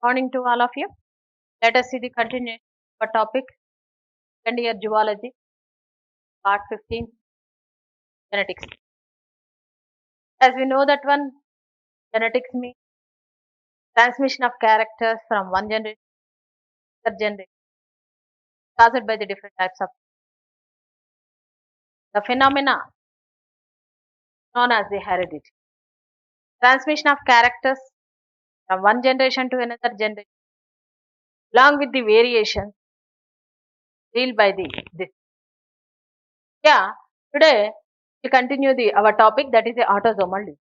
Morning to all of you. Let us see the continuation of our topic, second year zoology, part 15, genetics. As we know that one, genetics means transmission of characters from one generation to another generation caused by the different types of the phenomena known as the heredity. Transmission of characters from one generation to another generation, along with the variations revealed by the this. Yeah, today we continue our topic, that is the autosomal disease.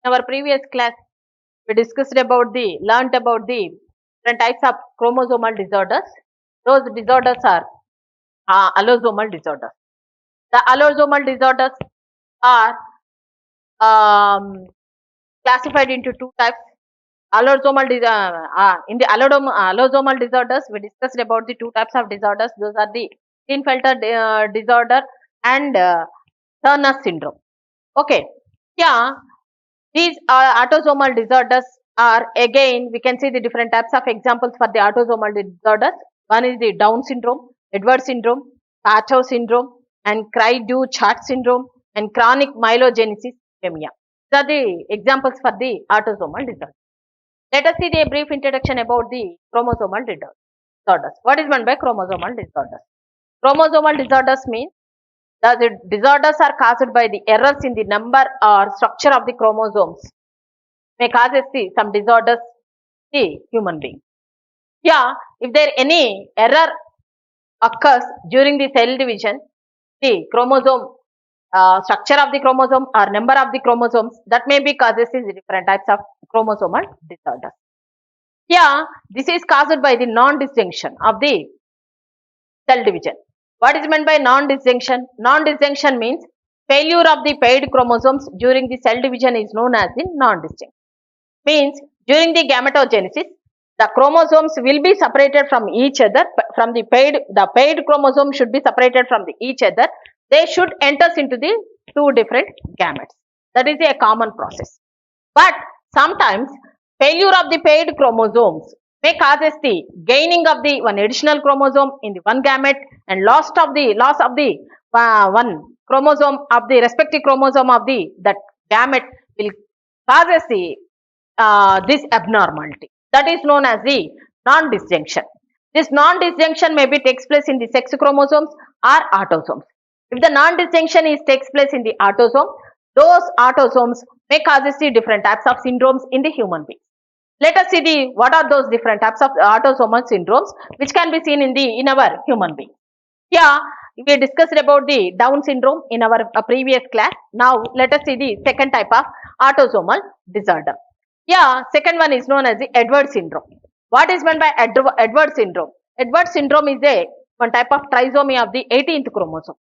In our previous class, we discussed about learnt about the different types of chromosomal disorders. Those disorders are allosomal disorders. The allosomal disorders are um, classified into two types. In the allosomal disorders, we discussed about the two types of disorders. Those are the Klinefelter disorder and Turner syndrome. Okay, yeah, these autosomal disorders are, again, we can see the different types of examples for the autosomal disorders. One is the Down syndrome, Edwards syndrome, Pachow syndrome, and Cry-Du-Chat syndrome, and chronic myelogenesis leukemia. These are the examples for the autosomal disorders. Let us see a brief introduction about the chromosomal disorders. What is meant by chromosomal disorders? Chromosomal disorders means the disorders are caused by the errors in the number or structure of the chromosomes may cause some disorders in the human being. Yeah, if there any error occurs during the cell division, the chromosome structure of the chromosome or number of the chromosomes, that may be causes in the different types of chromosomal disorders. Yeah, this is caused by the non-disjunction of the cell division. What is meant by non-disjunction? Non-disjunction means failure of the paired chromosomes during the cell division is known as the non-disjunction. Means during the gametogenesis, the chromosomes will be separated from each other. From the paired chromosome should be separated from each other. They should enter into the two different gametes. That is a common process. But sometimes failure of the paired chromosomes may causes the gaining of the one additional chromosome in the one gamete and loss of the one chromosome of the respective chromosome of the that gamete will causes the this abnormality. That is known as the non-disjunction. This non-disjunction maybe takes place in the sex chromosomes or autosomes. If the non-disjunction takes place in the autosome, those autosomes may causes the different types of syndromes in the human being. Let us see what are those different types of autosomal syndromes which can be seen in our human being. Yeah, we discussed about the Down syndrome in our previous class. Now let us see the second type of autosomal disorder. Yeah, second one is known as the Edwards syndrome. What is meant by Edwards syndrome? Edwards syndrome is one type of trisomy of the 18th chromosome.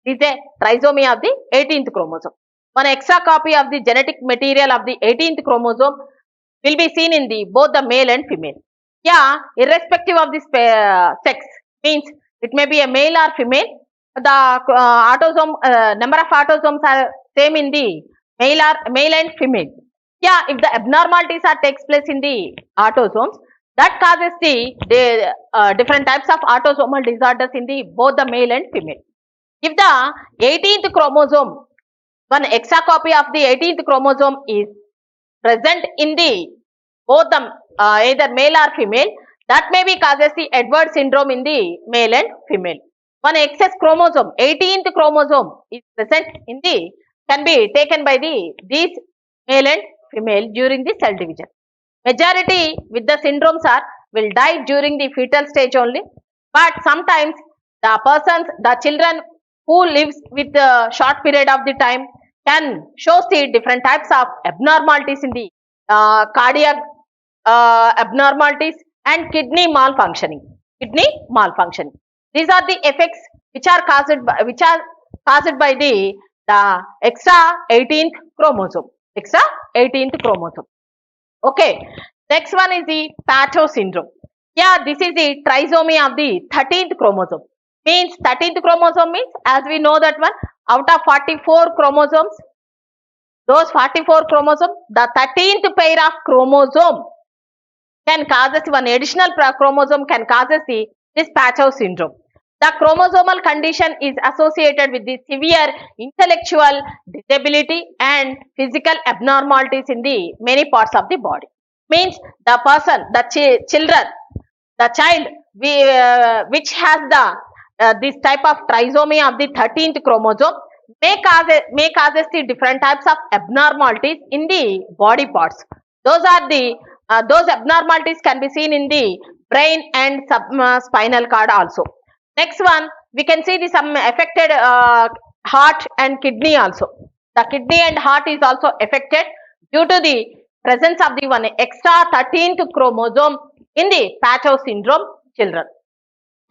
It is a trisomy of the 18th chromosome. One extra copy of the genetic material of the 18th chromosome will be seen in both the male and female. Yeah, irrespective of this sex, means it may be a male or female. The number of autosomes are same in the male and female. Yeah, if the abnormalities takes place in the autosomes, that causes the different types of autosomal disorders in both the male and female. If the 18th chromosome, one extra copy of the 18th chromosome is present in both the either male or female, that may be causes the Edwards syndrome in the male and female. One excess chromosome, 18th chromosome is present in can be taken by these male and female during the cell division. Majority with the syndromes will die during the fetal stage only, but sometimes the children who lives with a short period of the time can show the different types of abnormalities in the cardiac abnormalities and kidney malfunctioning. These are the effects which are caused by the extra 18th chromosome. Okay. Next one is the Pachow syndrome. Yeah, this is the trisomy of the 13th chromosome. Means 13th chromosome means, as we know that one, out of 44 chromosomes, those 44 chromosomes, the 13th pair of chromosome can causes one additional chromosome can causes this Pachau syndrome. The chromosomal condition is associated with the severe intellectual disability and physical abnormalities in the many parts of the body. Means the person, the children, the child which has the this type of trisomy of the 13th chromosome may causes the different types of abnormalities in the body parts. Those are the those abnormalities can be seen in the brain and spinal cord also. Next one, we can see the some affected heart and kidney also. The kidney and heart is also affected due to the presence of the one extra 13th chromosome in the Pachau syndrome children.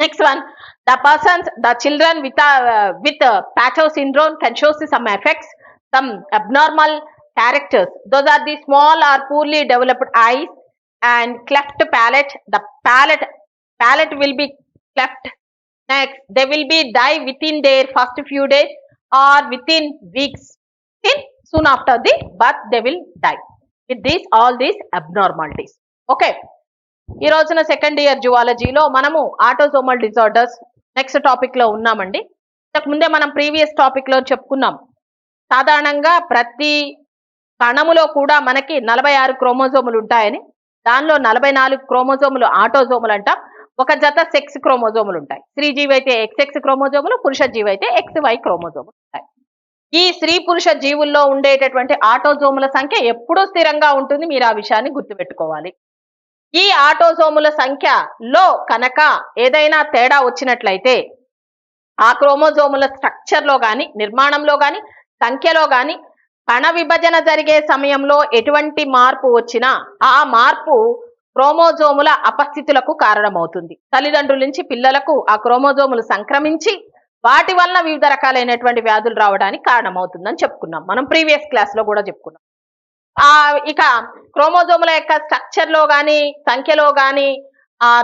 Next one, the children with Pachau syndrome can show some effects, some abnormal characters. Those are the small or poorly developed eyes and cleft palate. The palate will be cleft. Next, they will be die within their first few days or within weeks. Soon after the birth, they will die with all these abnormalities. Okay. ఈ రోజున second year జువాలజీలో మనము autosomal disorders next topic లో ఉన్నామండి. ఇంతకు ముందే మనం previous topic లో చెప్పుకున్నాం. సాధారణంగా ప్రతి కణములో కూడా మనకి 46 క్రోమోజోములు ఉంటాయని, దానిలో 44 క్రోమోజోములు ఆటోజోములు అంటాం, ఒక జత సెక్స్ క్రోమోజోములు ఉంటాయి. స్త్రీ జీవి అయితే XX క్రోమోజోములు, పురుష జీవి అయితే XY క్రోమోజోములు ఉంటాయి. ఈ స్త్రీ పురుష జీవుల్లో ఉండేటటువంటి ఆటోజోముల సంఖ్య ఎప్పుడూ స్థిరంగా ఉంటుంది. మీరు ఆ విషయాన్ని గుర్తుపెట్టుకోవాలి. ఈ ఆటోజోముల సంఖ్యలో కనుక ఏదైనా తేడా వచ్చినట్లయితే ఆ క్రోమోజోముల స్ట్రక్చర్ లో గాని, నిర్మాణంలో గాని, సంఖ్యలో గాని కణ విభజన జరిగే సమయంలో ఎటువంటి మార్పు వచ్చినా ఆ మార్పు క్రోమోజోముల అపస్థితులకు కారణమవుతుంది. తల్లిదండ్రుల నుంచి పిల్లలకు ఆ క్రోమోజోములు సంక్రమించి వాటి వల్ల వివిధ రకాలైనటువంటి వ్యాధులు రావడానికి కారణమవుతుందని చెప్పుకున్నాం. మనం ప్రీవియస్ క్లాస్ లో కూడా చెప్పుకున్నాం. ఇక క్రోమోజోముల యొక్క స్ట్రక్చర్ లో గాని, సంఖ్యలో గాని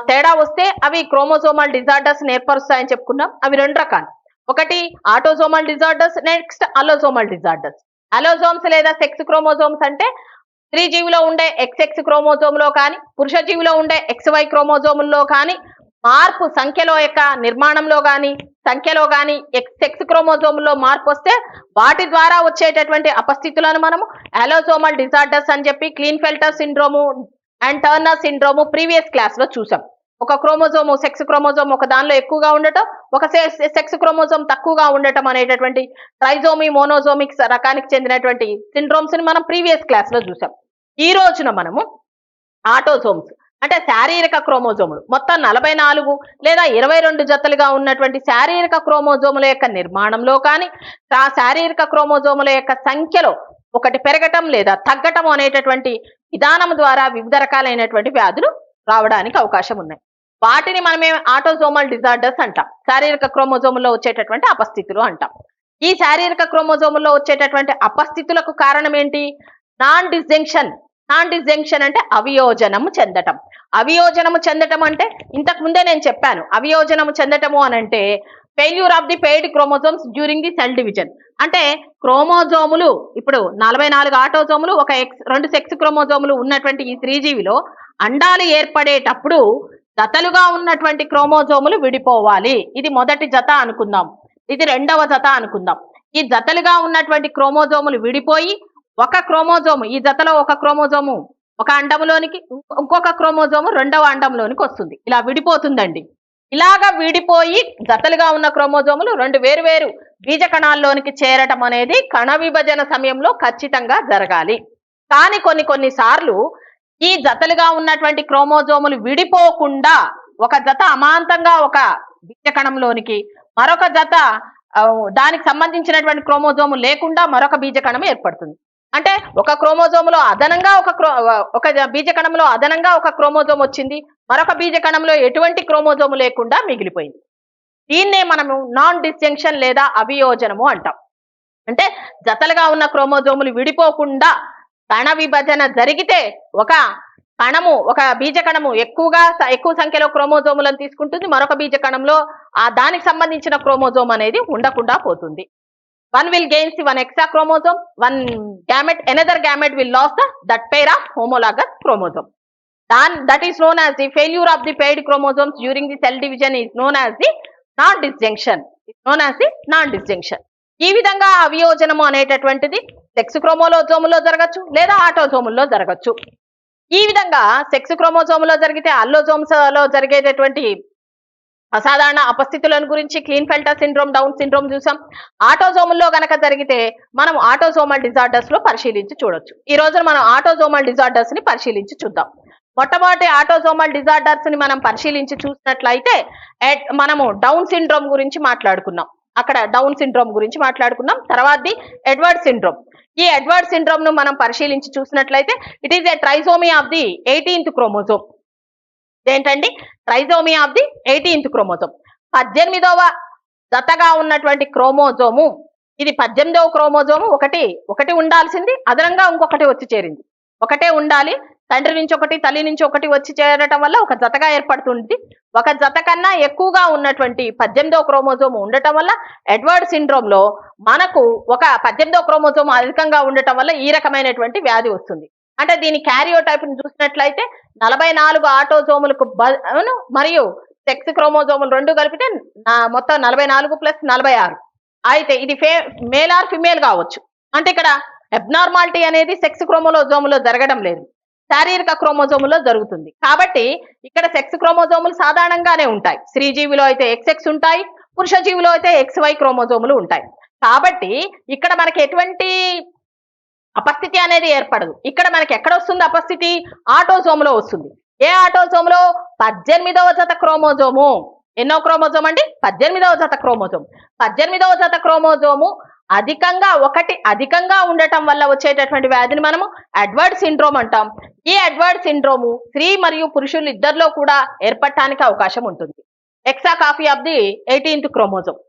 తేడా వస్తే అవి క్రోమోజోమల్ డిజార్డర్స్ ఏర్పరుస్తాయని చెప్పుకున్నాం. అవి రెండు రకాలు. ఒకటి ఆటోజోమల్ డిజార్డర్స్, నెక్స్ట్ అలోజోమల్ డిజార్డర్స్. అలోజోమ్స్ లేదా సెక్స్ క్రోమోజోమ్స్ అంటే స్త్రీ జీవిలో ఉండే XX క్రోమోజోములో కానీ, పురుష జీవిలో ఉండే XY క్రోమోజోముల్లో కానీ మార్పు సంఖ్యలో యొక్క నిర్మాణంలో గాని, సంఖ్యలో గాని సెక్స్ క్రోమోజోములో మార్పు వస్తే వాటి ద్వారా వచ్చేటటువంటి అపస్థితులను మనము అలోజోమల్ డిజార్డర్స్ అని చెప్పి Klinefelter syndrome and Turner syndrome previous class లో చూసాం. ఒక క్రోమోజోము సెక్స్ క్రోమోజోమ్ ఒక దానిలో ఎక్కువగా ఉండటం, ఒక సెక్స్ క్రోమోజోమ్ తక్కువగా ఉండటం అనేటటువంటి ట్రైజోమి మోనోజోమిక్స్ రకానికి చెందినటువంటి సిండ్రోమ్స్ ని మనం ప్రీవియస్ క్లాస్ లో చూసాం. ఈ రోజున మనము ఆటోజోమ్స్ అంటే శారీరక క్రోమోజోములు మొత్తం 44 లేదా 22 జతలుగా ఉన్నటువంటి శారీరక క్రోమోజోముల యొక్క నిర్మాణంలో కానీ, ఆ శారీరక క్రోమోజోముల యొక్క సంఖ్యలో ఒకటి పెరగటం లేదా తగ్గటం అనేటటువంటి విధానం ద్వారా వివిధ రకాలైనటువంటి వ్యాధులు రావడానికి అవకాశం ఉన్నాయి. వాటిని మనమే ఆటోజోమల్ డిజార్డర్స్ అంటాం. శారీరక క్రోమోజోముల్లో వచ్చేటటువంటి అపస్థితులు అంటాం. ఈ శారీరక క్రోమోజోముల్లో వచ్చేటటువంటి అపస్థితులకు కారణం ఏంటి? నాన్ డిస్జంక్షన్ అంటే అవియోజనము చెందటం. అవియోజనము చెందటం అంటే ఇంతకు ముందే నేను చెప్పాను. అవియోజనము చెందటము అని అంటే failure of the paid chromosomes during the cell division. అంటే క్రోమోజోములు ఇప్పుడు 44 ఆటోజోములు, ఒక 2 సెక్స్ క్రోమోజోములు ఉన్నటువంటి ఈ స్త్రీజీవిలో అండాలు ఏర్పడేటప్పుడు జతలుగా ఉన్నటువంటి క్రోమోజోములు విడిపోవాలి. ఇది మొదటి జత అనుకుందాం, ఇది రెండవ జత అనుకుందాం. ఈ జతలుగా ఉన్నటువంటి క్రోమోజోములు విడిపోయి ఒక క్రోమోజోము, ఈ జతలో ఒక క్రోమోజోము ఒక అండంలోనికి, ఇంకొక క్రోమోజోము రెండవ అండంలోనికి వస్తుంది. ఇలా విడిపోతుందండి. ఇలాగా విడిపోయి జతలుగా ఉన్న క్రోమోజోములు 2 వేరు బీజ కణాల్లోనికి చేరటం అనేది కణ విభజన సమయంలో ఖచ్చితంగా జరగాలి. కానీ కొన్ని సార్లు ఈ జతలుగా ఉన్నటువంటి క్రోమోజోములు విడిపోకుండా ఒక జత అమాంతంగా ఒక బీజ కణంలోనికి, మరొక జత దానికి సంబంధించినటువంటి క్రోమోజోము లేకుండా మరొక బీజ కణం ఏర్పడుతుంది. అంటే ఒక క్రోమోజోములో అదనంగా ఒక బీజ కణంలో అదనంగా ఒక క్రోమోజోమ్ వచ్చింది, మరొక బీజ కణంలో ఎటువంటి క్రోమోజోము లేకుండా మిగిలిపోయింది. దీన్నే మనము నాన్ డిస్జంక్షన్ లేదా అవియోజనము అంటాం. అంటే జతలుగా ఉన్న క్రోమోజోములు విడిపోకుండా కణ విభజన జరిగితే ఒక కణము, ఒక బీజ కణము ఎక్కువ సంఖ్యలో క్రోమోజోములను తీసుకుంటుంది, మరొక బీజ కణంలో దానికి సంబంధించిన క్రోమోజోమ్ అనేది ఉండకుండా పోతుంది. One will gain one extra chromosome, one gamete, another gamete will lose that pair of homologous chromosome. that is known as the failure of the paired chromosomes during the cell division is known as the non-disjunction. It's known as the non-disjunction. ఈ విధంగా అవియోజనము అనేటటువంటిది sex క్రోమోజోములో జరగచ్చు లేదా ఆటోజోముల్లో జరగచ్చు. ఈ విధంగా sex క్రోమోజోములో జరిగితే allosomes లో జరిగేటటువంటి అసాధారణ అపస్థితులను గురించి క్లీన్ఫెల్టర్ సిండ్రోమ్, డౌన్ సిండ్రోమ్ చూసాం. ఆటోజోముల్లో గనక జరిగితే మనం ఆటోజోమల్ డిజార్డర్స్ లో పరిశీలించి చూడొచ్చు. ఈ రోజున మనం ఆటోజోమల్ డిజార్డర్స్ ని పరిశీలించి చూద్దాం. మొట్టమొదటి ఆటోజోమల్ డిజార్డర్స్ ని మనం పరిశీలించి చూసినట్లయితే మనము డౌన్ సిండ్రోమ్ గురించి మాట్లాడుకున్నాం. అక్కడ డౌన్ సిండ్రోమ్ గురించి మాట్లాడుకున్నాం. తర్వాతది ఎడ్వర్డ్ సిండ్రోమ్. ఈ ఎడ్వర్డ్ సిండ్రోమ్ ను మనం పరిశీలించి చూసినట్లయితే it is a trisomy of the 18th chromosome. ఏంటండి? Trisomy of the 18th chromosome. 18వ జతగా ఉన్నటువంటి క్రోమోజోము, ఇది 18వ క్రోమోజోము. ఒకటి ఉండాల్సింది, అదనంగా ఇంకొకటి వచ్చి చేరింది. ఒకటే ఉండాలి, తండ్రి నుంచి ఒకటి తల్లి నుంచి ఒకటి వచ్చి చేరటం వల్ల ఒక జతగా ఏర్పడుతుంది. ఒక జత కన్నా ఎక్కువగా ఉన్నటువంటి 18వ క్రోమోజోమ్ ఉండటం వల్ల ఎడ్వర్డ్ సిండ్రోమ్ లో మనకు ఒక 18వ క్రోమోజోమ్ అధికంగా ఉండటం వల్ల ఈ రకమైనటువంటి వ్యాధి వస్తుంది. అంటే దీని క్యారియోటైప్ ని చూసినట్లయితే 44 ఆటోజోములకు మరియు సెక్స్ క్రోమోజోములు రెండు కలిపితే మొత్తం 44 + 46. అయితే ఇది మేల్ ఆర్ ఫిమేల్ కావచ్చు. అంటే ఇక్కడ అబ్నార్మాలిటీ అనేది సెక్స్ క్రోమోజోములో జరగడం లేదు, శారీరక క్రోమోజోములో జరుగుతుంది. కాబట్టి ఇక్కడ సెక్స్ క్రోమోజోములు సాధారణంగానే ఉంటాయి. స్త్రీ జీవిలో అయితే XX ఉంటాయి, పురుష జీవిలో అయితే XY క్రోమోజోములు ఉంటాయి. కాబట్టి ఇక్కడ మనకి ఎటువంటి అపస్థితి అనేది ఏర్పడదు. ఇక్కడ మనకి ఎక్కడ వస్తుంది అపస్థితి? ఆటోజోములో వస్తుంది. ఏ ఆటోజోములో? 18వ జత క్రోమోజోము. ఎన్నో క్రోమోజోమ్ అండి? 18వ జత క్రోమోజోమ్. 18వ జత క్రోమోజోము అధికంగా ఉండటం వల్ల వచ్చేటటువంటి వ్యాధిని మనము ఎడ్వర్డ్ సిండ్రోమ్ అంటాం. ఈ ఎడ్వర్డ్ సిండ్రోము స్త్రీ మరియు పురుషులు ఇద్దరిలో కూడా ఏర్పడటానికి అవకాశం ఉంటుంది. Extra copy of the 18th chromosome.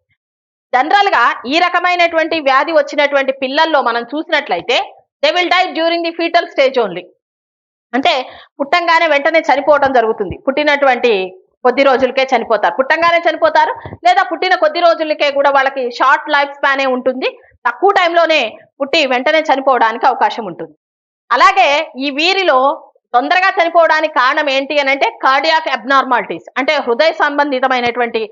General గా ఈ రకమైనటువంటి వ్యాధి వచ్చినటువంటి పిల్లల్లో మనం చూసినట్లయితే they will die during the foetal stage only. అంటే పుట్టంగానే వెంటనే చనిపోవడం జరుగుతుంది. పుట్టినటువంటి కొద్ది రోజులకే చనిపోతారు, పుట్టంగానే చనిపోతారు, లేదా పుట్టిన కొద్ది రోజులకే కూడా వాళ్ళకి షార్ట్ లైఫ్ స్పానే ఉంటుంది. తక్కువ టైంలోనే పుట్టి వెంటనే చనిపోవడానికి అవకాశం ఉంటుంది. అలాగే ఈ వీరిలో తొందరగా చనిపోవడానికి కారణం ఏంటి అని అంటే కార్డియాక్ అబ్నార్మాలిటీస్, అంటే హృదయ సంబంధితమైనటువంటి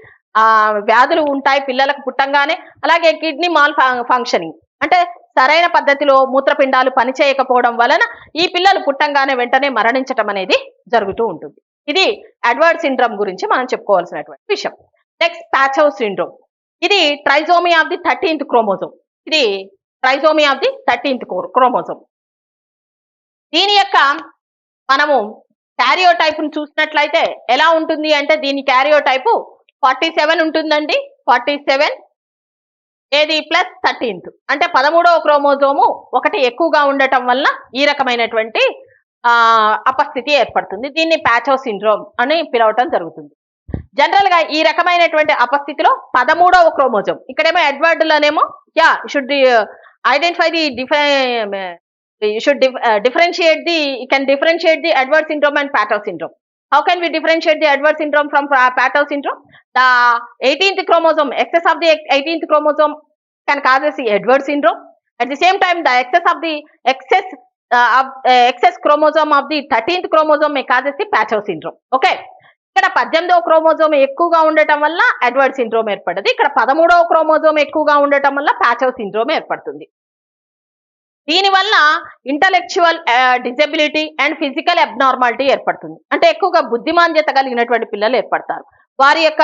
వ్యాధులు ఉంటాయి పిల్లలకు పుట్టంగానే. అలాగే కిడ్నీ మాల్ ఫంక్షనింగ్, అంటే సరైన పద్ధతిలో మూత్రపిండాలు పనిచేయకపోవడం వలన ఈ పిల్లలు పుట్టంగానే వెంటనే మరణించటం అనేది జరుగుతూ ఉంటుంది. ఇది ఎడ్వర్డ్ సిండ్రోమ్ గురించి మనం చెప్పుకోవాల్సినటువంటి విషయం. Next Patau syndrome. ఇది trisomy of the 13th chromosome. ఇది trisomy of the 13th chromosome. దీని యొక్క మనము క్యారియోటైప్ ను చూసినట్లయితే ఎలా ఉంటుంది అంటే దీని క్యారియోటైపు 47 ఉంటుందండి. 47 ఏది +13th, అంటే 13వ క్రోమోజోము ఒకటి ఎక్కువగా ఉండటం వల్ల ఈ రకమైనటువంటి అపస్థితి ఏర్పడుతుంది. దీన్ని ప్యాచౌ సిండ్రోమ్ అని పిలవటం జరుగుతుంది. జనరల్ గా ఈ రకమైనటువంటి అపస్థితిలో 13వ క్రోమోజోమ్, ఇక్కడేమో ఎడ్వర్డ్ లోనేమో should identify the differentiate the Edward syndrome and Patau syndrome. How can we differentiate the Edward syndrome from Patau syndrome? The 18th chromosome, excess of the 18th chromosome can cause the Edward syndrome. At the same time, the excess chromosome of the 13th chromosome may cause the Patau syndrome. Okay. ఇక్కడ 18వ chromosome ఎక్కువగా ఉండటం వల్ల Edward syndrome ఏర్పడుతుంది. ఇక్కడ 13వ chromosome ఎక్కువగా ఉండటం వల్ల ప్యాచౌ syndrome ఏర్పడుతుంది. దీనివల్ల intellectual disability and physical abnormality ఏర్పడుతుంది. అంటే ఎక్కువగా బుద్ధిమాంద్యత కలిగినటువంటి పిల్లలు ఏర్పడతారు. వారి యొక్క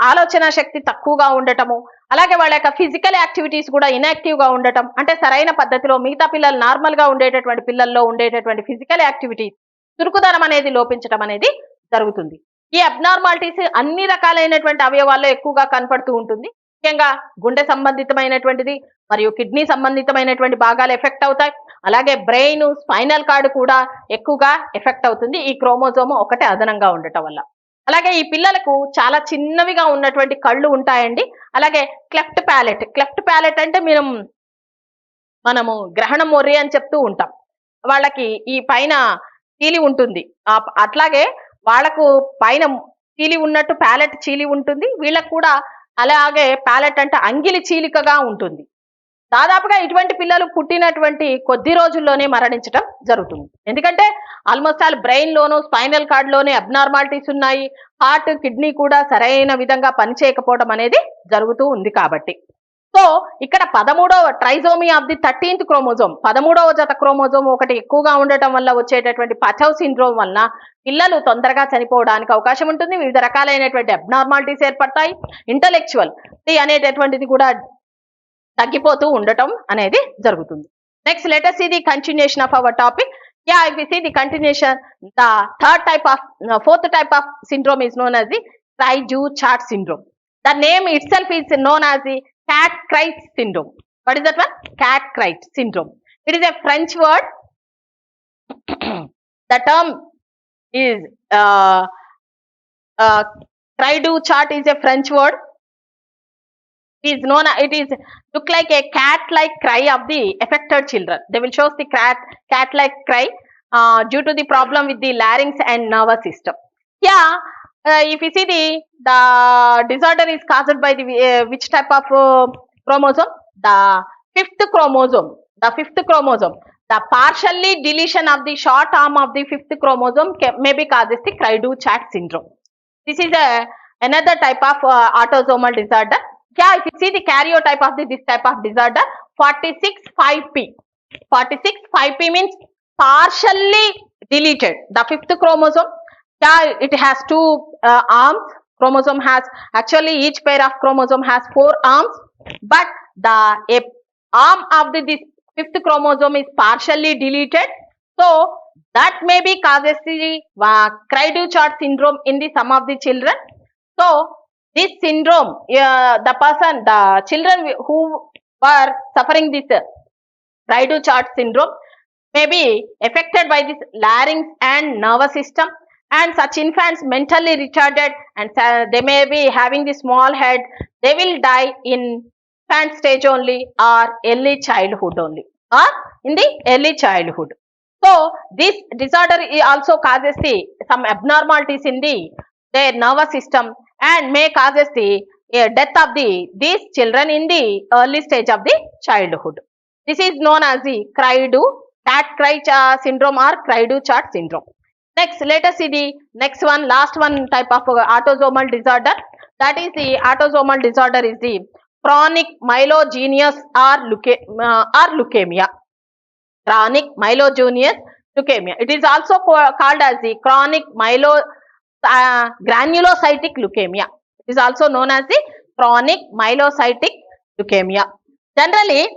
ఆలోచన శక్తి తక్కువగా ఉండటము, అలాగే వాళ్ళ యొక్క ఫిజికల్ యాక్టివిటీస్ కూడా ఇన్యాక్టివ్ గా ఉండటం, అంటే సరైన పద్ధతిలో మిగతా పిల్లలు నార్మల్ గా ఉండేటటువంటి పిల్లల్లో ఉండేటటువంటి ఫిజికల్ యాక్టివిటీస్ చురుకుదనం అనేది లోపించడం అనేది జరుగుతుంది. ఈ అబ్నార్మాలిటీస్ అన్ని రకాలైనటువంటి అవయవాల్లో ఎక్కువగా కనపడుతూ ఉంటుంది. ముఖ్యంగా గుండె సంబంధితమైనటువంటిది మరియు కిడ్నీ సంబంధితమైనటువంటి భాగాలు ఎఫెక్ట్ అవుతాయి. అలాగే బ్రెయిన్, స్పైనల్ కార్డ్ కూడా ఎక్కువగా ఎఫెక్ట్ అవుతుంది ఈ క్రోమోజోమ్ ఒకటే అదనంగా ఉండటం వల్ల. అలాగే ఈ పిల్లలకు చాలా చిన్నవిగా ఉన్నటువంటి కళ్ళు ఉంటాయండి. అలాగే క్లెఫ్ట్ ప్యాలెట్ అంటే మనము గ్రహణం మొర్రి అని చెప్తూ ఉంటాం. వాళ్ళకి ఈ పైన చీలి ఉంటుంది, అట్లాగే వాళ్ళకు పైన చీలి ఉన్నట్టు ప్యాలెట్ చీలి ఉంటుంది. వీళ్ళకు కూడా అలాగే ప్యాలెట్ అంటే అంగిలి చీలికగా ఉంటుంది. దాదాపుగా ఇటువంటి పిల్లలు పుట్టినటువంటి కొద్ది రోజుల్లోనే మరణించడం జరుగుతుంది. ఎందుకంటే ఆల్మోస్ట్ ఆల్ బ్రెయిన్ లోను, స్పైనల్ కార్డ్ లోనే అబ్నార్మాలిటీస్ ఉన్నాయి. హార్ట్, కిడ్నీ కూడా సరైన విధంగా పనిచేయకపోవడం అనేది జరుగుతూ ఉంది కాబట్టి. సో ఇక్కడ 13వ trisomy of the 13th chromosome, 13వ జత క్రోమోజోమ్ ఒకటి ఎక్కువగా ఉండటం వల్ల వచ్చేటటువంటి పచౌ సిండ్రోమ్ వలన పిల్లలు తొందరగా చనిపోవడానికి అవకాశం ఉంటుంది. వివిధ రకాలైనటువంటి అబ్నార్మాలిటీస్ ఏర్పడతాయి. ఇంటలెక్చువల్ అనేటటువంటిది కూడా తగ్గిపోతూ ఉండటం అనేది జరుగుతుంది. Next let us see the continuation of our topic. Yeah, if we see the continuation, the fourth type of syndrome is known as the Cry-Du-Chat syndrome. The name itself is known as the Cat-Creutzfeldt syndrome. What is that one? Cat-Creutzfeldt syndrome. It is a French word. The term is Cry-Du-Chat is a French word. It is look like a cat-like cry of the affected children. They will show the cat-like cry due to the problem with the larynx and nervous system. Yeah, if you see the disorder is caused by the which type of chromosome? The fifth chromosome. The fifth chromosome. The partially deletion of the short arm of the fifth chromosome may be causes the Cry-Du-Chat syndrome. This is another type of autosomal disorder. Yeah, if you see the karyotype of this type of disorder, 46-5p. 46-5p means partially deleted. The fifth chromosome, yeah, it has two arms. Chromosome has, actually each pair of chromosome has 4 arms, but the arm of this fifth chromosome is partially deleted. So that may be causes the Cry-Du-Chat syndrome in the some of the children. So this syndrome, the children who were suffering this Cry-Du-Chat syndrome may be affected by this larynx and nervous system, and such infants mentally retarded, and they may be having the small head. They will die in infant stage only or early childhood only, or in the early childhood. So this disorder also causes some abnormalities in their nervous system and may causes the death of these children in the early stage of the childhood. This is known as the Cat-Creutzfeldt syndrome or Cry-Du-Chat syndrome. Next, let us see the next one, last one type of autosomal disorder. That is the autosomal disorder is the chronic myelogenous or leukemia. Chronic myelogenous leukemia. It is also called as the chronic granulocytic leukemia. It is also known as the chronic myelocytic leukemia. Generally,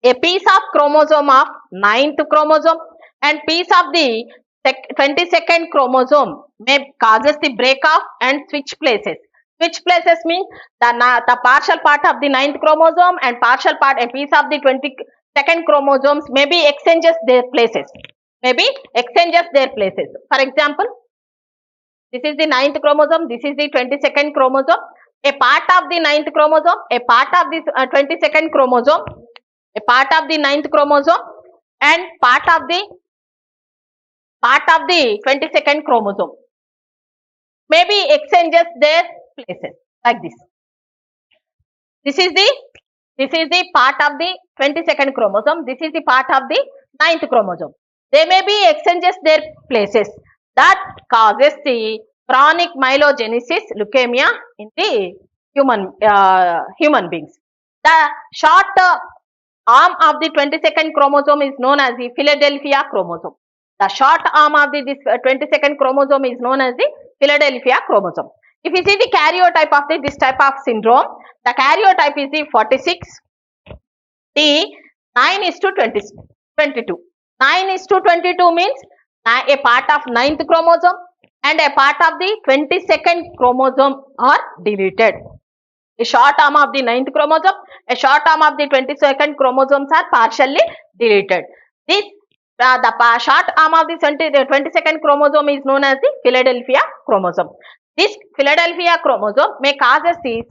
a piece of chromosome of 9th chromosome and piece of the 22nd chromosome may causes the break off and switch places. Switch places means the partial part of the 9th chromosome and partial part, a piece of the 22nd chromosomes may be exchanges their places. For example, this is the 9th chromosome, this is the 22nd chromosome. A part of the 9th chromosome, a part of this 22nd chromosome, a part of the 9th chromosome, and part of the 22nd chromosome may be exchanges their places like this. This is the part of the 22nd chromosome. This is the part of the 9th chromosome. They may be exchanges their places. That causes the chronic myelogenesis leukemia in the human beings. The short arm of the 22nd chromosome is known as the Philadelphia chromosome. The short arm of this 22nd chromosome is known as the Philadelphia chromosome. If you see the karyotype of this type of syndrome, the karyotype is the 46. The 9:22. 9:22 means a part of 9th chromosome and a part of the 22nd chromosome are deleted. A short arm of the 9th chromosome, a short arm of the 22nd chromosomes are partially deleted. This the short arm of the 22nd chromosome is known as the Philadelphia chromosome. This Philadelphia chromosome may causes the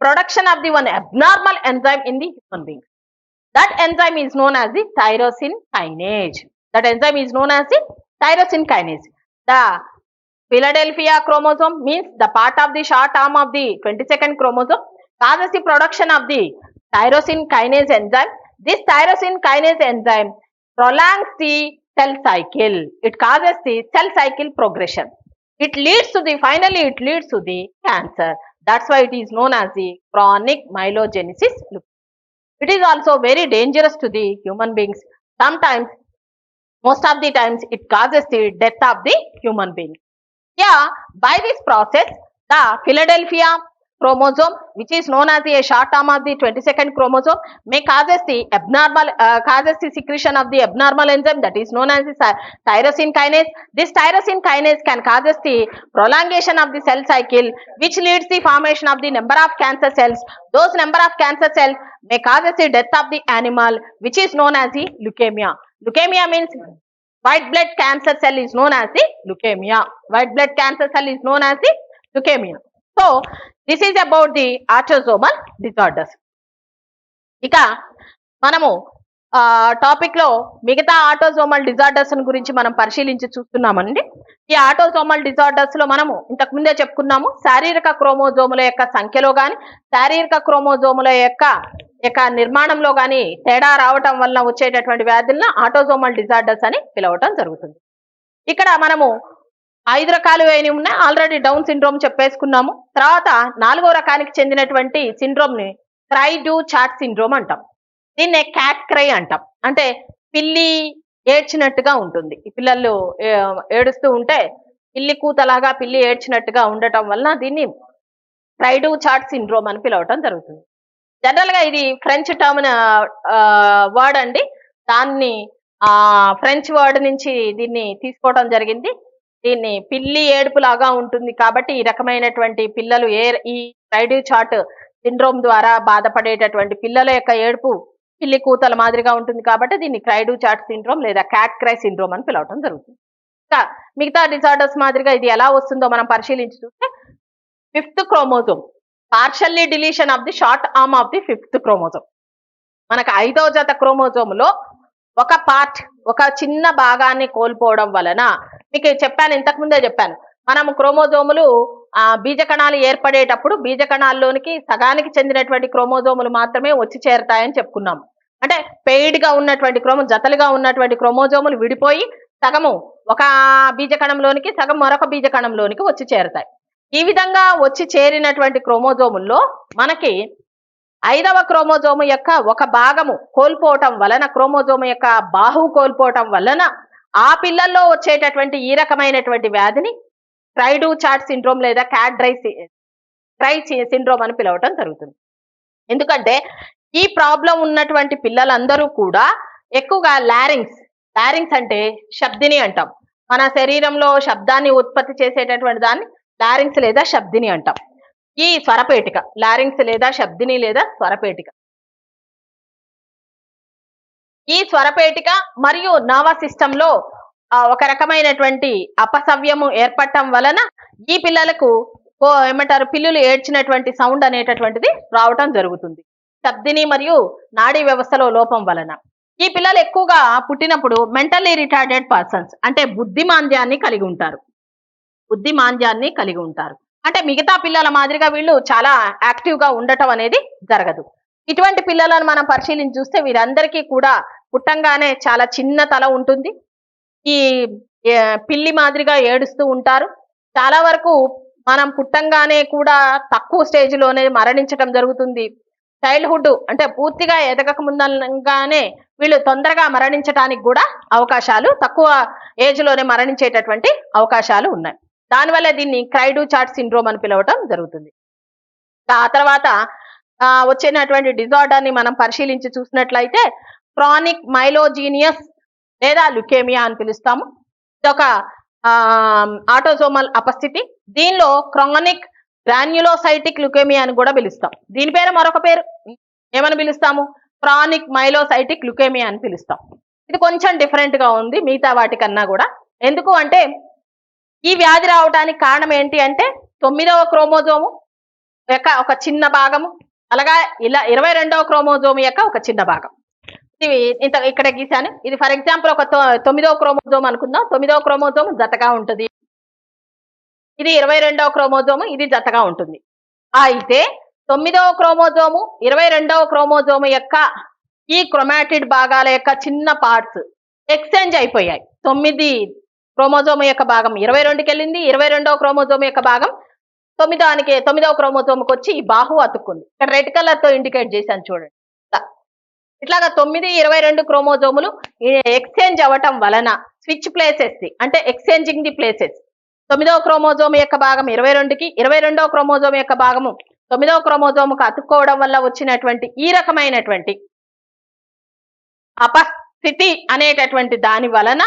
production of the one abnormal enzyme in the human being. That enzyme is known as the tyrosine kinase. That enzyme is known as the tyrosine kinase. The Philadelphia chromosome means the part of the short arm of the 22nd chromosome causes the production of the tyrosine kinase enzyme. This tyrosine kinase enzyme prolongs the cell cycle. It causes the cell cycle progression. It leads to the, finally it leads to the cancer. That's why it is known as the chronic myelogenesis. It is also very dangerous to the human beings. Sometimes, most of the times, it causes the death of the human being. Yeah, by this process, the Philadelphia chromosome, which is known as a short arm of the 22nd chromosome, may causes the abnormal, causes the secretion of the abnormal enzyme that is known as the tyrosine kinase. This tyrosine kinase can causes the prolongation of the cell cycle, which leads the formation of the number of cancer cells. Those number of cancer cells may causes the death of the animal, which is known as the leukemia. Leukemia means white blood cancer cell is known as the leukemia. White blood cancer cell is known as the leukemia. So, this is about the autosomal disorders. ఇక మనము topic లో మిగతా autosomal disorders గురించి మనం పరిశీలించి చూస్తున్నామండి. ఈ autosomal disorders లో మనము ఇంతకు ముందే చెప్పుకున్నాము, శారీరక క్రోమోజోముల యొక్క సంఖ్యలో గాని, శారీరక క్రోమోజోముల యొక్క నిర్మాణంలో గాని తేడా రావటం వల్ల వచ్చేటటువంటి వ్యాధులను ఆటోజోమల్ డిజార్డర్స్ అని పిలవటం జరుగుతుంది. ఇక్కడ మనము 5 రకాలు అయినవి ఉన్నాయి. ఆల్రెడీ డౌన్ సిండ్రోమ్ చెప్పేసుకున్నాము. తర్వాత 4వ రకానికి చెందినటువంటి సిండ్రోమ్ ని క్రై డు చాట్ సిండ్రోమ్ అంటాం. దీన్నే క్యాట్ క్రై అంటాం. అంటే పిల్లి ఏడ్చినట్టుగా ఉంటుంది. ఈ పిల్లలు ఏడుస్తూ ఉంటే పిల్లి కూతలాగా పిల్లి ఏడ్చినట్టుగా ఉండటం వలన దీన్ని క్రై డు చాట్ సిండ్రోమ్ అని పిలవటం జరుగుతుంది. జనరల్ గా ఇది ఫ్రెంచ్ టర్మ్ వర్డ్ అండి. దాన్ని ఫ్రెంచ్ వర్డ్ నుంచి దీన్ని తీసుకోవడం జరిగింది. దీన్ని పిల్లి ఏడుపు లాగా ఉంటుంది కాబట్టి ఈ రకమైనటువంటి పిల్లలు ఈ క్రై డు చాట్ సిండ్రోమ్ ద్వారా బాధపడేటటువంటి పిల్లల యొక్క ఏడుపు పిల్లి కూతల మాదిరిగా ఉంటుంది కాబట్టి దీన్ని క్రై డు చాట్ సిండ్రోమ్ లేదా క్యాట్ క్రై సిండ్రోమ్ అని పిలవటం జరుగుతుంది. ఇంకా మిగతా డిజార్డర్స్ మాదిరిగా ఇది ఎలా వస్తుందో మనం పరిశీలించి చూస్తే 5th chromosome partially deletion of the short arm of the 5th chromosome. మనకు 5వ జత క్రోమోజోమ్ లో ఒక పార్ట్, ఒక చిన్న భాగాన్ని కోల్పోవడం వలన, మీకు చెప్పాను, ఇంతకు ముందే చెప్పాను, మనము క్రోమోజోములు బీజకణాలు ఏర్పడేటప్పుడు బీజకణాల్లోనికి సగానికి చెందినటువంటి క్రోమోజోములు మాత్రమే వచ్చి చేరతాయని చెప్పుకున్నాము. అంటే పెయిడ్ గా ఉన్నటువంటి జతలుగా ఉన్నటువంటి క్రోమోజోములు విడిపోయి సగము ఒక బీజకణంలోనికి, సగం మరొక బీజకణంలోనికి వచ్చి చేరతాయి. ఈ విధంగా వచ్చి చేరినటువంటి క్రోమోజోముల్లో మనకి 5వ క్రోమోజోము యొక్క ఒక భాగము కోల్పోవటం వలన, క్రోమోజోము యొక్క బాహువు కోల్పోవటం వలన ఆ పిల్లల్లో వచ్చేటటువంటి ఈ రకమైనటువంటి వ్యాధిని క్రై డు చాట్ సిండ్రోమ్ లేదా క్యాట్ క్రై సిండ్రోమ్ అని పిలవటం జరుగుతుంది. ఎందుకంటే ఈ ప్రాబ్లం ఉన్నటువంటి పిల్లలందరూ కూడా ఎక్కువగా లారింగ్స్ అంటే శబ్దిని అంటాం. మన శరీరంలో శబ్దాన్ని ఉత్పత్తి చేసేటటువంటి దాన్ని లారింగ్స్ లేదా శబ్దిని అంటాం. ఈ స్వరపేటిక, లారింగ్స్ లేదా శబ్దిని లేదా స్వరపేటిక, ఈ స్వరపేటిక మరియు నర్వస్ సిస్టమ్ లో ఒక రకమైనటువంటి అపసవ్యము ఏర్పడటం వలన ఈ పిల్లలకు ఏమంటారు, పిల్లులు ఏడ్చినటువంటి సౌండ్ అనేటటువంటిది రావటం జరుగుతుంది. శబ్దిని మరియు నాడీ వ్యవస్థలో లోపం వలన ఈ పిల్లలు ఎక్కువగా పుట్టినప్పుడు మెంటల్లీ రిటార్డెడ్ పర్సన్స్, అంటే బుద్ధిమాంద్యాన్ని కలిగి ఉంటారు. అంటే మిగతా పిల్లల మాదిరిగా వీళ్ళు చాలా యాక్టివ్ గా ఉండటం అనేది జరగదు. ఇటువంటి పిల్లలను మనం పరిశీలించి చూస్తే వీరందరికీ కూడా పుట్టంగానే చాలా చిన్న తల ఉంటుంది. ఈ పిల్లి మాదిరిగా ఏడుస్తూ ఉంటారు. చాలా వరకు మనం పుట్టంగానే కూడా తక్కువ స్టేజ్ లోనే మరణించడం జరుగుతుంది. చైల్డ్హుడ్ అంటే పూర్తిగా ఎదగక ముందుగానే వీళ్ళు తొందరగా మరణించడానికి కూడా అవకాశాలు, తక్కువ ఏజ్ లోనే మరణించేటటువంటి అవకాశాలు ఉన్నాయి. దానివల్ల దీన్ని క్రై డు చాట్ సిండ్రోమ్ అని పిలవటం జరుగుతుంది. ఆ తర్వాత వచ్చినటువంటి డిజార్డర్ ని మనం పరిశీలించి చూసినట్లయితే క్రానిక్ మైలోజీనియస్ లేదా లుకేమియా అని పిలుస్తాము. ఇదొక ఆటోజోమల్ అపస్థితి. దీనిలో క్రానిక్ గ్రాన్యులోసైటిక్ లుకేమియా అని కూడా పిలుస్తాం. దీని పేరు మరొక పేరు ఏమని పిలుస్తాము, క్రానిక్ మైలోసైటిక్ లుకేమియా అని పిలుస్తాం. ఇది కొంచెం డిఫరెంట్ గా ఉంది మిగతా వాటికన్నా కూడా. ఎందుకు అంటే ఈ వ్యాధి రావడానికి కారణం ఏంటి అంటే 9వ క్రోమోజోము యొక్క ఒక చిన్న భాగము, అలాగా ఇలా 22వ క్రోమోజోము యొక్క ఒక చిన్న భాగం. ఇది ఇక్కడ గీశాను. ఇది ఫర్ ఎగ్జాంపుల్ ఒక 9వ క్రోమోజోమ్ అనుకుందాం. 9వ క్రోమోజోమ్ జతగా ఉంటుంది. ఇది 22వ క్రోమోజోము, ఇది జతగా ఉంటుంది. అయితే 9వ క్రోమోజోము 22వ క్రోమోజోము యొక్క ఈ క్రోమాటిడ్ భాగాల యొక్క చిన్న పార్ట్స్ ఎక్స్చేంజ్ అయిపోయాయి. 9 క్రోమోజోము యొక్క భాగం 22కి వెళ్ళింది, 22వ క్రోమోజోము యొక్క భాగం 9వ క్రోమోజోముకి వచ్చి ఈ బాహు అతుక్కుంది. ఇక్కడ రెడ్ కలర్ తో ఇండికేట్ చేశాను చూడండి. ఇట్లాగా 9, 22 క్రోమోజోములు ఎక్స్చేంజ్ అవ్వటం వలన స్విచ్ ప్లేసెస్ అంటే ఎక్స్చేంజింగ్ ది ప్లేసెస్ 9వ క్రోమోజోము యొక్క భాగం 22కి, 22వ క్రోమోజోము యొక్క భాగము 9వ క్రోమోజోముకు అతుక్కోవడం వల్ల వచ్చినటువంటి ఈ రకమైనటువంటి అపస్థితి అనేటటువంటి దాని వలన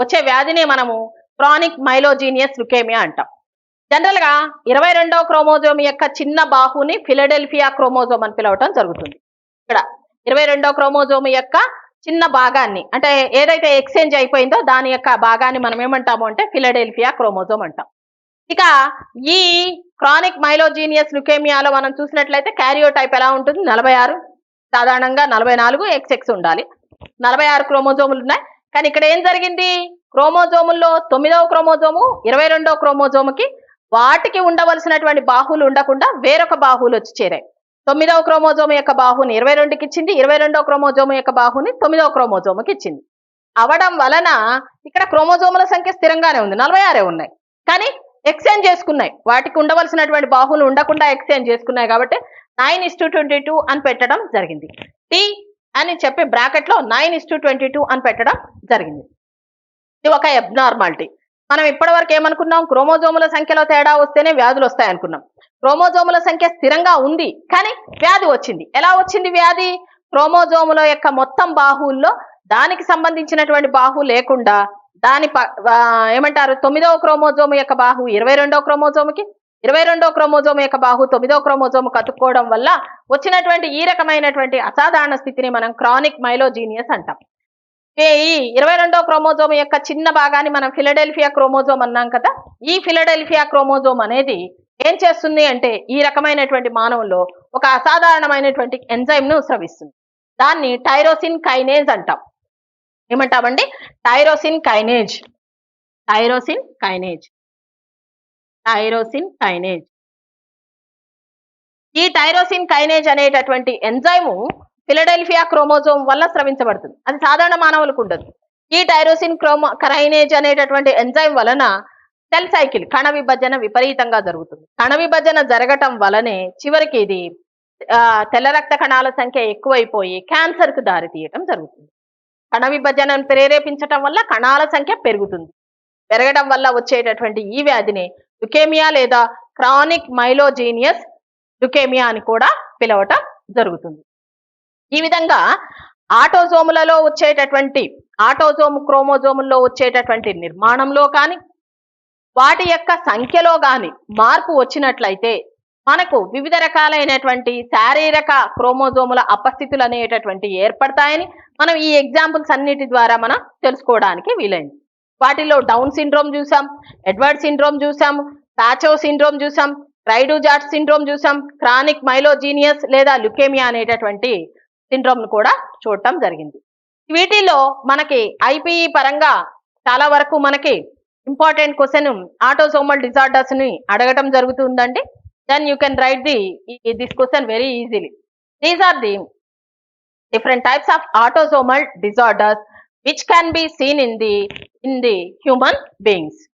వచ్చే వ్యాధిని మనము క్రానిక్ మైలోజీనియస్ లుకేమియా అంటాం. జనరల్ గా 22వ క్రోమోజోమ్ యొక్క చిన్న బాహుని ఫిలడెల్ఫియా క్రోమోజోమ్ అని పిలవటం జరుగుతుంది. ఇక్కడ 22వ క్రోమోజోమ్ యొక్క చిన్న భాగాన్ని అంటే ఏదైతే ఎక్స్చేంజ్ అయిపోయిందో దాని యొక్క భాగాన్ని మనం ఏమంటాము అంటే ఫిలడెల్ఫియా క్రోమోజోమ్ అంటాం. ఇక ఈ క్రానిక్ మైలోజీనియస్ లుకేమియాలో మనం చూసినట్లయితే క్యారియోటైప్ ఎలా ఉంటుంది? 46, సాధారణంగా 44 XX ఉండాలి. 46 క్రోమోజోములు ఉన్నాయి. కానీ ఇక్కడ ఏం జరిగింది? క్రోమోజోముల్లో 9వ క్రోమోజోము 22వ క్రోమోజోముకి వాటికి ఉండవలసినటువంటి బాహువులు ఉండకుండా వేరొక బాహువులు వచ్చి చేరాయి. 9వ క్రోమోజోము యొక్క బాహుని 22కి ఇచ్చింది, 22వ క్రోమోజోము యొక్క బాహుని 9వ క్రోమోజోముకి ఇచ్చింది. అవడం వలన ఇక్కడ క్రోమోజోముల సంఖ్య స్థిరంగానే ఉంది, 46 ఉన్నాయి. కానీ ఎక్స్చేంజ్ చేసుకున్నాయి, వాటికి ఉండవలసినటువంటి బాహువులు ఉండకుండా ఎక్స్చేంజ్ చేసుకున్నాయి. కాబట్టి 9:22 అని పెట్టడం జరిగింది. టీ అని చెప్పి బ్రాకెట్ లో 9:22 అని పెట్టడం జరిగింది. ఇది ఒక అబ్నార్మాలిటీ. మనం ఇప్పటివరకు ఏమనుకున్నాం? క్రోమోజోముల సంఖ్యలో తేడా వస్తేనే వ్యాధులు వస్తాయి అనుకున్నాం. క్రోమోజోముల సంఖ్య స్థిరంగా ఉంది కానీ వ్యాధి వచ్చింది. ఎలా వచ్చింది వ్యాధి? క్రోమోజోముల యొక్క మొత్తం బాహువుల్లో దానికి సంబంధించినటువంటి బాహు లేకుండా దాని ఏమంటారు 9వ క్రోమోజోము యొక్క బాహు 22వ క్రోమోజోముకి, 22వ క్రోమోజోము యొక్క బాహు 9వ క్రోమోజోముకు అతుక్కోవడం వల్ల వచ్చినటువంటి ఈ రకమైనటువంటి అసాధారణ స్థితిని మనం క్రానిక్ మైలోజీనియస్ అంటాం. ఈ 22వ క్రోమోజోమ్ యొక్క చిన్న భాగాన్ని మనం ఫిలడెల్ఫియా క్రోమోజోమ్ అన్నాం కదా. ఈ ఫిలడెల్ఫియా క్రోమోజోమ్ అనేది ఏం చేస్తుంది అంటే ఈ రకమైనటువంటి మానవుల్లో ఒక అసాధారణమైనటువంటి ఎంజైమ్ ను స్రవిస్తుంది. దాన్ని టైరోసిన్ కైనేజ్ అంటాం. ఏమంటామండి? Tyrosine kinase. Tyrosine kinase. Tyrosine kinase. ఈ టైరోసిన్ కైనేజ్ అనేటటువంటి ఎంజైము ఫిలడెల్ఫియా క్రోమోజోమ్ వల్ల స్రవించబడుతుంది. అది సాధారణ మానవులకు ఉండదు. ఈ టైరోసిన్ కైనేజ్ అనేటటువంటి ఎంజైమ్ వలన సెల్ సైకిల్ కణ విభజన విపరీతంగా జరుగుతుంది. కణ విభజన జరగటం వలనే చివరికి ఇది తెల్ల రక్త కణాల సంఖ్య ఎక్కువైపోయి క్యాన్సర్ కు దారి తీయటం జరుగుతుంది. కణ విభజనను ప్రేరేపించటం వల్ల కణాల సంఖ్య పెరుగుతుంది. పెరగడం వల్ల వచ్చేటటువంటి ఈ వ్యాధిని లుకేమియా లేదా క్రానిక్ మైలోజీనియస్ లుకేమియా అని కూడా పిలవటం జరుగుతుంది. ఈ విధంగా ఆటోజోములలో వచ్చేటటువంటి ఆటోజోమ్ క్రోమోజోముల్లో వచ్చేటటువంటి నిర్మాణంలో కానీ వాటి యొక్క సంఖ్యలో కానీ మార్పు వచ్చినట్లయితే మనకు వివిధ రకాలైనటువంటి శారీరక క్రోమోజోముల అపస్థితులు అనేటటువంటి ఏర్పడతాయని మనం ఈ ఎగ్జాంపుల్స్ అన్నిటి ద్వారా మనం తెలుసుకోవడానికి వీలైంది. వాటిలో డౌన్ సిండ్రోమ్ చూసాం, ఎడ్వర్డ్ సిండ్రోమ్ చూసాం, పాచో సిండ్రోమ్ చూసాం, క్రైడు జాట్ సిండ్రోమ్ చూసాం, క్రానిక్ మైలోజీనియస్ లేదా లుకేమియా అనేటటువంటి సిండ్రోమ్ ను కూడా చూడటం జరిగింది. వీటిలో మనకి ఐపీఈ పరంగా చాలా వరకు మనకి ఇంపార్టెంట్ క్వశ్చన్ ఆటోసోమల్ డిజార్డర్స్ ని అడగటం జరుగుతుందండి. then you can write this question very easily. These are the different types of autosomal disorders which can be seen in the human beings.